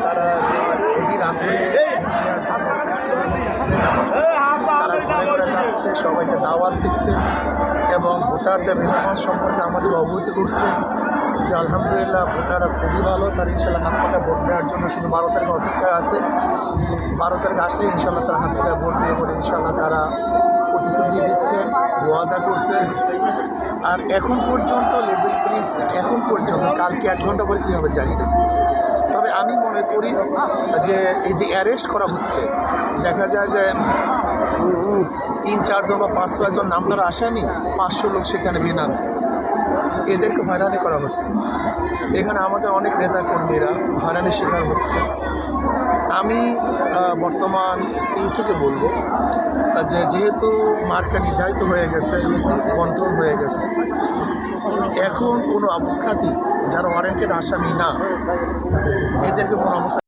তারা অধীর আগ্রহে তারা ঘরে ঘরে যাচ্ছে, সবাইকে দাওয়াত দিচ্ছে এবং ভোটারদের রেসপন্স সম্পর্কে আমাদের অবহিত করছে যে আলহামদুলিল্লাহ ভোটাররা খুবই ভালো। তারা ইনশাল্লাহ হাত পাকা ভোট দেওয়ার জন্য শুধু 12 তারিখ অপেক্ষায় আছে। 12 তারিখ আসলে ইনশাল্লাহ তারা হাত পাকা ভোট দিয়ে বলে ইনশাল্লাহ তারা প্রতিশ্রুতি দিচ্ছে, ওয়াদা করছে। আর এখন পর্যন্ত লেভেল প্রিন্ট এখন পর্যন্ত কালকে 1 ঘন্টা পরে কী হবে জানি না। তবে আমি মনে করি যে এই যে অ্যারেস্ট করা হচ্ছে, দেখা যায় যে 3-4 জন বা 5-6 জন নামদার আসামি, 500 লোক সেখানে বেনামে, এদেরকে হয়রানি করা হচ্ছে। এখানে আমাদের অনেক নেতা কর্মীরা হয়রানির শিকার হচ্ছে। আমি বর্তমান সিইসিকে বলবো যে যেহেতু মার্কা নির্ধারিত হয়ে গেছে, কন্ট্রোল হয়ে গেছে, এখন কোনো অবস্থাতেই যারা ওয়ারেন্টেড আসামি না এদেরকে কোনো অবস্থা